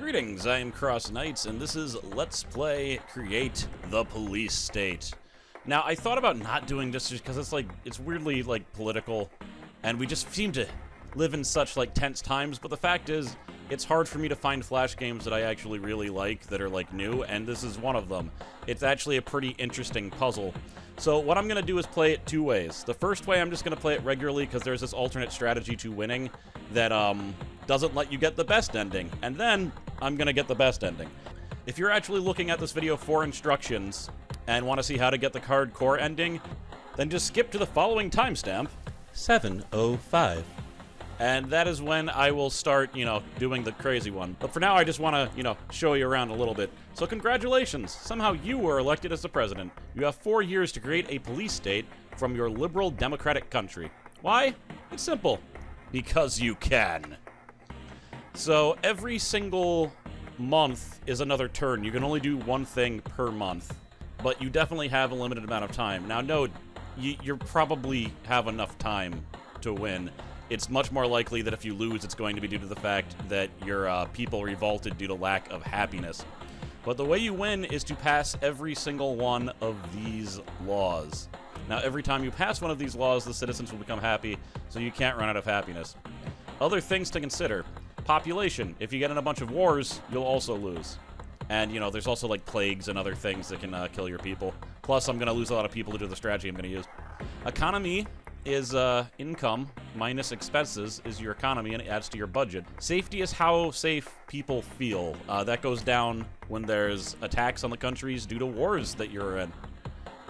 Greetings, I am CrossKnights, and this is Let's Play Create the Police State. Now, I thought about not doing this just because it's weirdly, political, and we just seem to live in such, tense times, but the fact is, it's hard for me to find Flash games that I actually really like that are, new, and this is one of them. It's actually a pretty interesting puzzle. So what I'm going to do is play it two ways. The first way, I'm just going to play it regularly because there's this alternate strategy to winning that, doesn't let you get the best ending. And then, I'm going to get the best ending. If you're actually looking at this video for instructions and want to see how to get the hardcore ending, then just skip to the following timestamp, 7:05. And that is when I will start, doing the crazy one. But for now, I just want to, show you around a little bit. So congratulations! Somehow you were elected as the president. You have 4 years to create a police state from your liberal democratic country. Why? It's simple. Because you can. So every single month is another turn. You can only do one thing per month. But you definitely have a limited amount of time. Now, no, you probably have enough time to win. It's much more likely that if you lose, it's going to be due to the fact that your people revolted due to lack of happiness. But the way you win is to pass every single one of these laws. Now, every time you pass one of these laws, the citizens will become happy, so you can't run out of happiness. Other things to consider. Population. If you get in a bunch of wars, you'll also lose. And, there's also, plagues and other things that can kill your people. Plus, I'm going to lose a lot of people due to the strategy I'm going to use. Economy is income minus expenses is your economy, and it adds to your budget. Safety is how safe people feel. That goes down when there's attacks on the countries due to wars that you're in.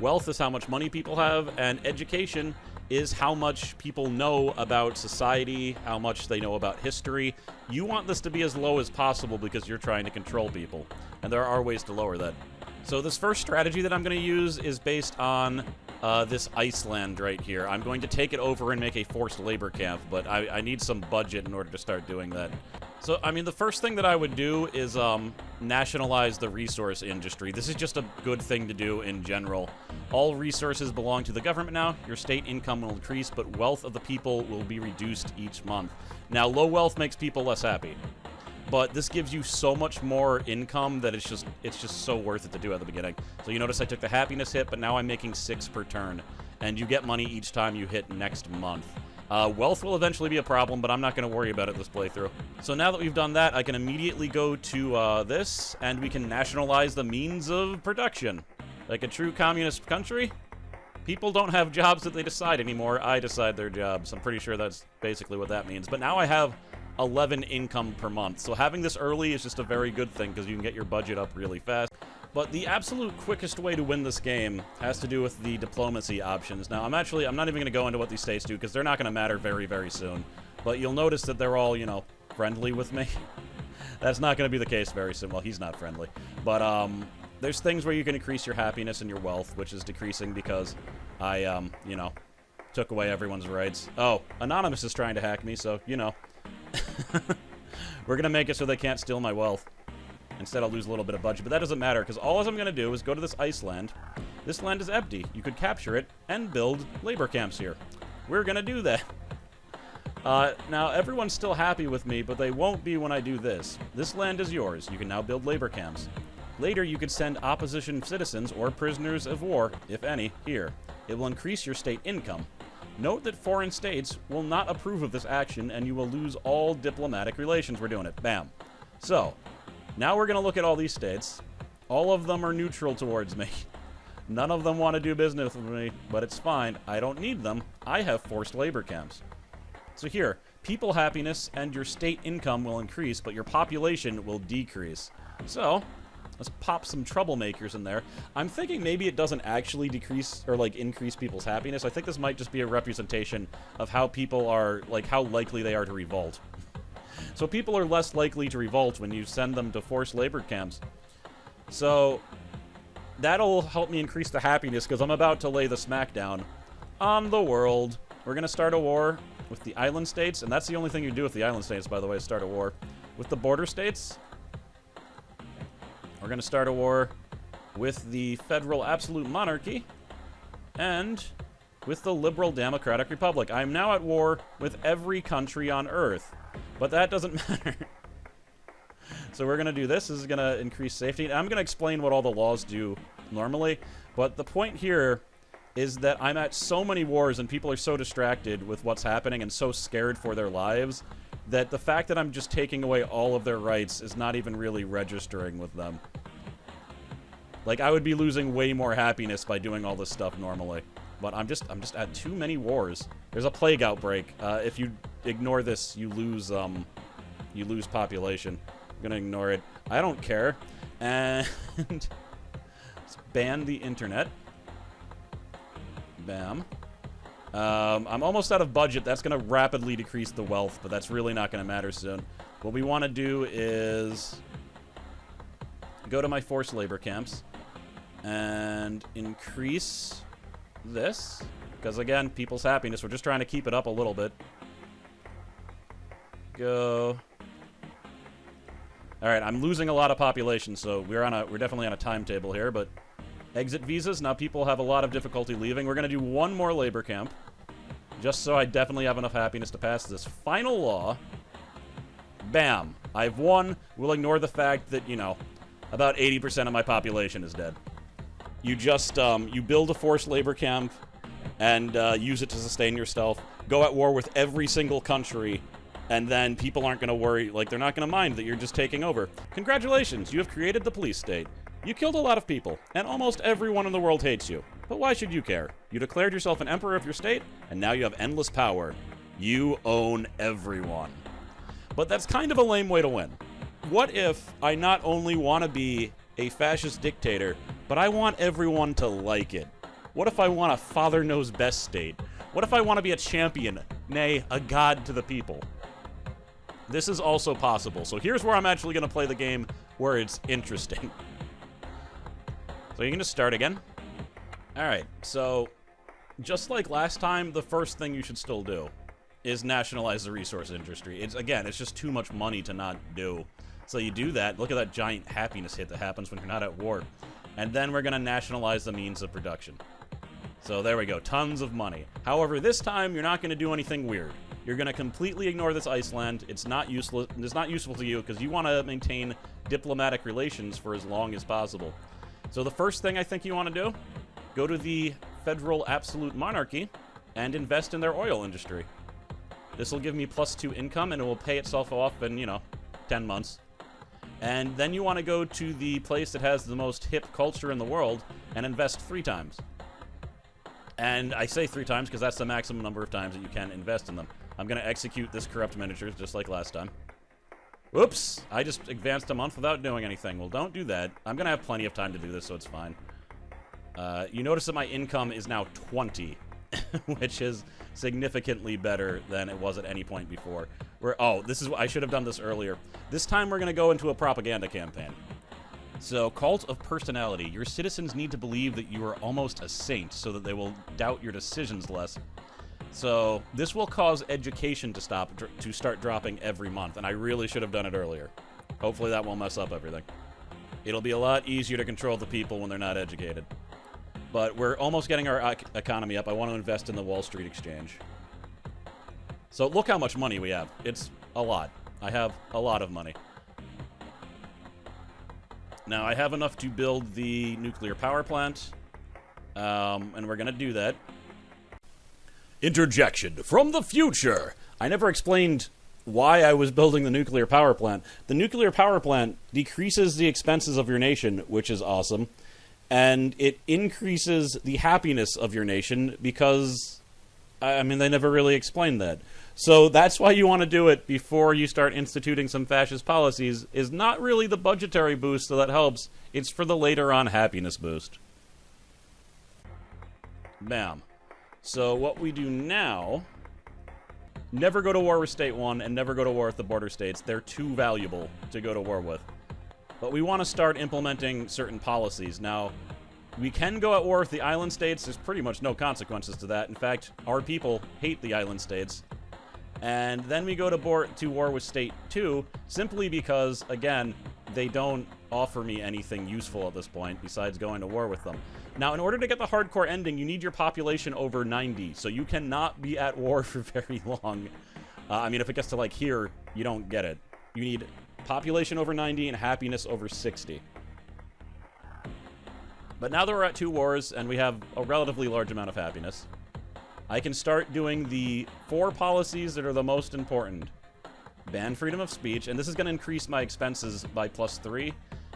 Wealth is how much money people have, and education is how much people know about society, how much they know about history. You want this to be as low as possible because you're trying to control people, and there are ways to lower that. So this first strategy that I'm going to use is based on this Iceland right here. I'm going to take it over and make a forced labor camp, but I need some budget in order to start doing that. So, the first thing that I would do is nationalize the resource industry. This is just a good thing to do in general. All resources belong to the government now. Your state income will increase, but wealth of the people will be reduced each month. Now, low wealth makes people less happy. But this gives you so much more income that it's just so worth it to do at the beginning. So you notice I took the happiness hit, but now I'm making 6 per turn. And you get money each time you hit next month. Wealth will eventually be a problem, but I'm not going to worry about it this playthrough. So now that we've done that, I can immediately go to this, and we can nationalize the means of production. Like a true communist country, people don't have jobs that they decide anymore. I decide their jobs. I'm pretty sure that's basically what that means. But now I have 11 income per month. So having this early is just a very good thing because you can get your budget up really fast. But the absolute quickest way to win this game has to do with the diplomacy options. Now, I'm not even going to go into what these states do because they're not going to matter very, very soon. But you'll notice that they're all, friendly with me. That's not going to be the case very soon. Well, he's not friendly. But there's things where you can increase your happiness and your wealth, which is decreasing because I, took away everyone's rights. Oh, Anonymous is trying to hack me, so, We're going to make it so they can't steal my wealth. Instead, I'll lose a little bit of budget, but that doesn't matter, because all I'm going to do is go to this Iceland. This land is empty. You could capture it and build labor camps here. We're going to do that. Now, everyone's still happy with me, but they won't be when I do this. This land is yours. You can now build labor camps. Later, you could send opposition citizens or prisoners of war, if any, here. It will increase your state income. Note that foreign states will not approve of this action, and you will lose all diplomatic relations. We're doing it. Bam. So, now we're going to look at all these states. All of them are neutral towards me. None of them want to do business with me, but it's fine. I don't need them. I have forced labor camps. So here, people happiness and your state income will increase, but your population will decrease. So, let's pop some troublemakers in there. I'm thinking maybe it doesn't actually decrease or, increase people's happiness. I think this might just be a representation of how people are, how likely they are to revolt. So people are less likely to revolt when you send them to forced labor camps. So that'll help me increase the happiness because I'm about to lay the smackdown on the world. We're going to start a war with the island states, and that's the only thing you do with the island states, by the way, is start a war. With the border states, we're going to start a war with the federal absolute monarchy and with the liberal democratic republic. I am now at war with every country on Earth. But that doesn't matter. So we're going to do this. This is going to increase safety. And I'm going to explain what all the laws do normally. But the point here is that I'm at so many wars and people are so distracted with what's happening and so scared for their lives that the fact that I'm just taking away all of their rights is not even really registering with them. Like, I would be losing way more happiness by doing all this stuff normally. But I'm just at too many wars. There's a plague outbreak. If you ignore this, you lose population. I'm gonna ignore it. I don't care. And let's ban the internet. Bam. I'm almost out of budget. That's gonna rapidly decrease the wealth, but that's really not gonna matter soon. What we want to do is go to my forced labor camps and increase this, because again, people's happiness, we're just trying to keep it up a little bit. Go. All right, I'm losing a lot of population, so we're definitely on a timetable here, but exit visas, now people have a lot of difficulty leaving. We're going to do one more labor camp, just so I definitely have enough happiness to pass this final law. Bam. I've won. We'll ignore the fact that, you know, about 80% of my population is dead. You just, you build a forced labor camp and use it to sustain yourself. Go at war with every single country, and then people aren't going to worry, like, they're not going to mind that you're just taking over. Congratulations, you have created the police state. You killed a lot of people, and almost everyone in the world hates you. But why should you care? You declared yourself an emperor of your state, and now you have endless power. You own everyone. But that's kind of a lame way to win. What if I not only want to be a fascist dictator, but I want everyone to like it? What if I want a father knows best state? What if I want to be a champion, nay, a god to the people? This is also possible. So here's where I'm actually going to play the game where it's interesting. So you can just start again. Alright, so just like last time, the first thing you should still do is nationalize the resource industry. It's just too much money to not do. So you do that. Look at that giant happiness hit that happens when you're not at war. And then we're going to nationalize the means of production. So there we go. Tons of money. However, this time you're not going to do anything weird. You're going to completely ignore this Iceland. It's not useful. It's not useful to you because you want to maintain diplomatic relations for as long as possible. So the first thing I think you want to do, go to the federal absolute monarchy and invest in their oil industry. This will give me +2 income and it will pay itself off in, 10 months. And then you want to go to the place that has the most hip culture in the world and invest 3 times. And I say 3 times because that's the maximum number of times that you can invest in them. I'm going to execute this corrupt miniatures just like last time. Whoops! I just advanced a month without doing anything. Well, don't do that. I'm going to have plenty of time to do this, so it's fine. You notice that my income is now 20, which is significantly better than it was at any point before. I should have done this earlier. This time we're going to go into a propaganda campaign. So, cult of personality. Your citizens need to believe that you are almost a saint so that they will doubt your decisions less. So, this will cause education to start dropping every month, and I really should have done it earlier. Hopefully that won't mess up everything. It'll be a lot easier to control the people when they're not educated. But we're almost getting our economy up. I want to invest in the Wall Street Exchange. So look how much money we have. It's a lot. I have a lot of money. Now, I have enough to build the nuclear power plant. And we're going to do that. Interjection from the future. I never explained why I was building the nuclear power plant. The nuclear power plant decreases the expenses of your nation, which is awesome. And it increases the happiness of your nation because, they never really explained that. So that's why you want to do it before you start instituting some fascist policies, is not really the budgetary boost that helps. It's for the later on happiness boost. Bam. So what we do now, never go to war with State 1 and never go to war with the border states. They're too valuable to go to war with. But we want to start implementing certain policies. Now, we can go at war with the island states. There's pretty much no consequences to that. In fact, our people hate the island states. And then we go to war with State 2, simply because, again, they don't offer me anything useful at this point besides going to war with them. Now, in order to get the hardcore ending, you need your population over 90, so you cannot be at war for very long. If it gets to, here, you don't get it. You need population over 90 and happiness over 60. But now that we're at 2 wars and we have a relatively large amount of happiness, I can start doing the 4 policies that are the most important. Ban freedom of speech, and this is going to increase my expenses by +3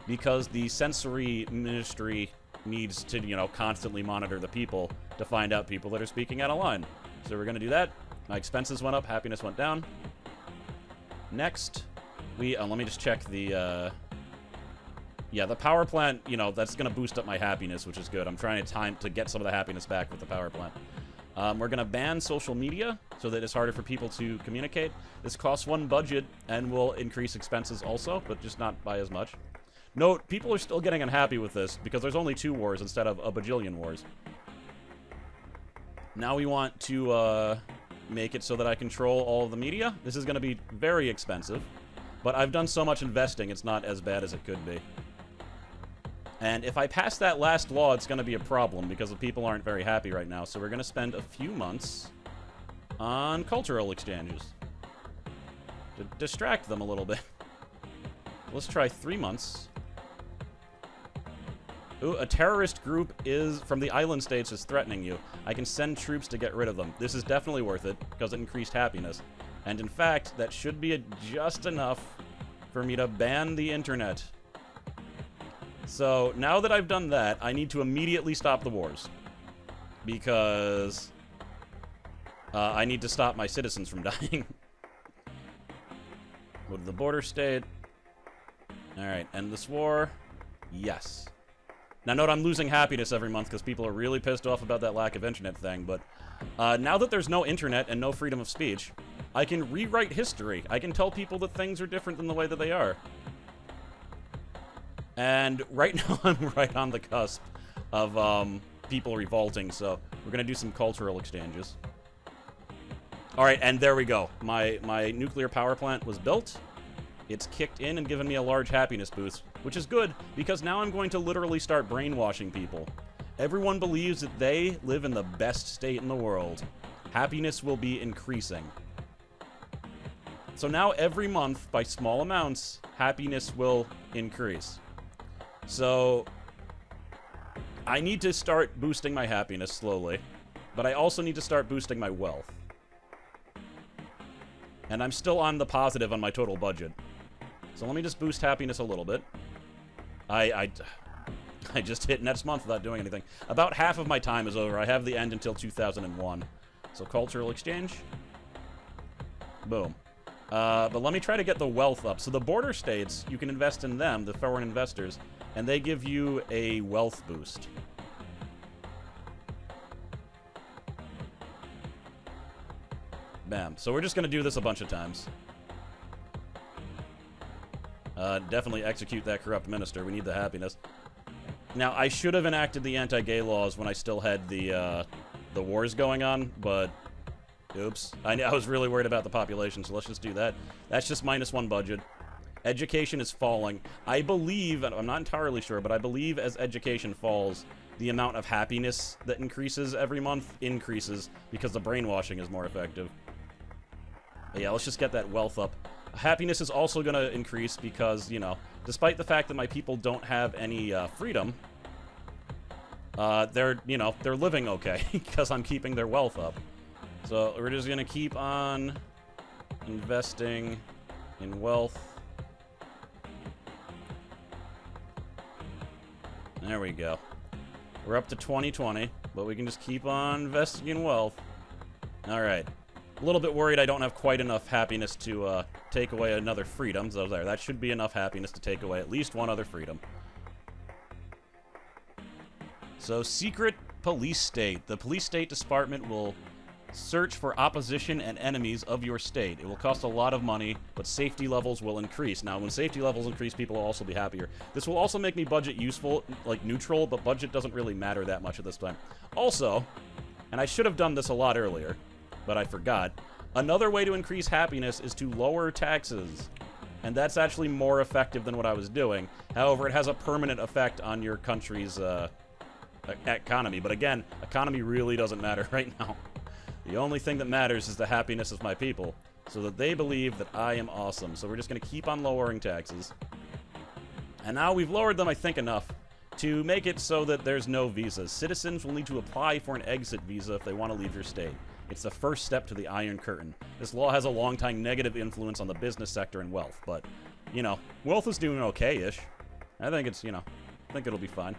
because the sensory ministry needs to, you know, constantly monitor the people to find out people that are speaking out of line. So we're going to do that. My expenses went up, happiness went down. Next, let me just check the, yeah, the power plant, you know, that's going to boost up my happiness, which is good. I'm trying to get some of the happiness back with the power plant. We're going to ban social media so that it's harder for people to communicate. This costs 1 budget and will increase expenses also, but just not by as much. Note, people are still getting unhappy with this because there's only 2 wars instead of a bajillion wars. Now we want to make it so that I control all of the media. This is going to be very expensive, but I've done so much investing, it's not as bad as it could be. And if I pass that last law, it's going to be a problem because the people aren't very happy right now. So we're going to spend a few months on cultural exchanges to distract them a little bit. Let's try 3 months. Ooh, a terrorist group from the island states is threatening you. I can send troops to get rid of them. This is definitely worth it because it increased happiness. And in fact, that should be just enough for me to ban the internet. So now that I've done that, I need to immediately stop the wars. Because I need to stop my citizens from dying. Go to the border state. Alright, end this war. Yes. Now note I'm losing happiness every month because people are really pissed off about that lack of internet thing, but now that there's no internet and no freedom of speech, I can rewrite history. I can tell people that things are different than the way that they are. And right now I'm right on the cusp of people revolting, so we're going to do some cultural exchanges. Alright, and there we go. My nuclear power plant was built. It's kicked in and given me a large happiness boost, which is good, because now I'm going to literally start brainwashing people. Everyone believes that they live in the best state in the world. Happiness will be increasing. So now every month, by small amounts, happiness will increase. So I need to start boosting my happiness slowly, but I also need to start boosting my wealth. And I'm still on the positive on my total budget. So let me just boost happiness a little bit. I just hit next month without doing anything. About half of my time is over. I have the end until 2001. So cultural exchange. Boom. But let me try to get the wealth up. So the border states, you can invest in them, the foreign investors, and they give you a wealth boost. Bam. So we're just going to do this a bunch of times. Definitely execute that corrupt minister. We need the happiness. Now, I should have enacted the anti-gay laws when I still had the wars going on, but oops. I was really worried about the population, so let's just do that. That's just -1 budget. Education is falling. I believe, I'm not entirely sure, but I believe as education falls, the amount of happiness that increases every month increases because the brainwashing is more effective. But yeah, let's just get that wealth up. Happiness is also going to increase because, you know, despite the fact that my people don't have any freedom, they're living okay because I'm keeping their wealth up. So we're just going to keep on investing in wealth. There we go. We're up to 2020, but we can just keep on investing in wealth. All right. A little bit worried I don't have quite enough happiness to take away another freedom. So there, that should be enough happiness to take away at least one other freedom. So, secret police state. The police state department will search for opposition and enemies of your state. It will cost a lot of money, but safety levels will increase. Now, when safety levels increase, people will also be happier. This will also make me budget useful, like neutral, but budget doesn't really matter that much at this time. Also, and I should have done this a lot earlier, but I forgot, another way to increase happiness is to lower taxes. And that's actually more effective than what I was doing. However, it has a permanent effect on your country's economy. But again, economy really doesn't matter right now. The only thing that matters is the happiness of my people. so that they believe that I am awesome. So we're just going to keep on lowering taxes. And now we've lowered them, I think, enough to make it so that there's no visas. Citizens will need to apply for an exit visa if they want to leave your state. It's the first step to the Iron Curtain. This law has a long-time negative influence on the business sector and wealth, but, you know, wealth is doing okay-ish. I think it's, you know, I think it'll be fine.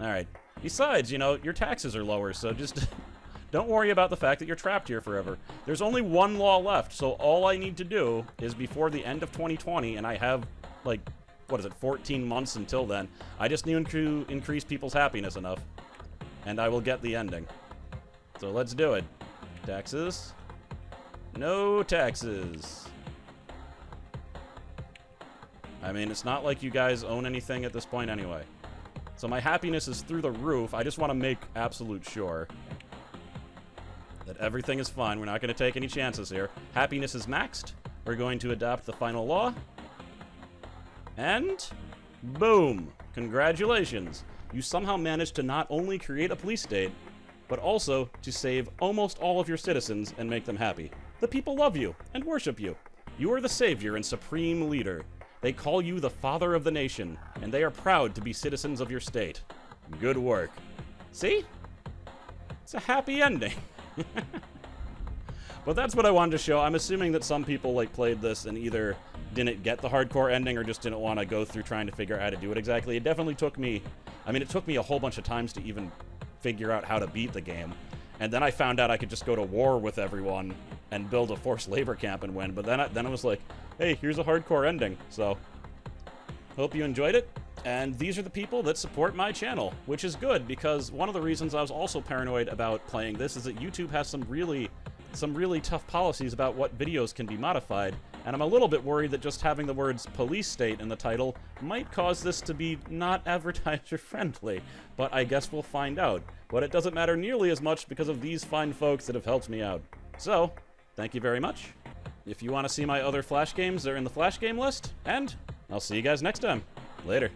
Alright. Besides, you know, your taxes are lower, so just don't worry about the fact that you're trapped here forever. There's only one law left, so all I need to do is before the end of 2020, and I have, like, what is it, 14 months until then, I just need to increase people's happiness enough, and I will get the ending. So let's do it. Taxes. No taxes. I mean, it's not like you guys own anything at this point anyway. So my happiness is through the roof. I just want to make absolute sure that everything is fine. We're not going to take any chances here. Happiness is maxed. We're going to adopt the final law. And boom! Congratulations! You somehow managed to not only create a police state, but also to save almost all of your citizens and make them happy. The people love you and worship you. You are the savior and supreme leader. They call you the father of the nation, and they are proud to be citizens of your state. Good work. See? It's a happy ending. But that's what I wanted to show. I'm assuming that some people like played this and either didn't get the hardcore ending or just didn't want to go through trying to figure out how to do it exactly. It definitely took me, I mean, it took me a whole bunch of times to even figure out how to beat the game. And then I found out I could just go to war with everyone and build a forced labor camp and win. But then I was like, hey, here's a hardcore ending. So, hope you enjoyed it. And these are the people that support my channel, which is good because one of the reasons I was also paranoid about playing this is that YouTube has some really tough policies about what videos can be modified, and I'm a little bit worried that just having the words police state in the title might cause this to be not advertiser friendly, but I guess we'll find out. But it doesn't matter nearly as much because of these fine folks that have helped me out. So, thank you very much. If you want to see my other Flash games, they're in the Flash game list, and I'll see you guys next time. Later.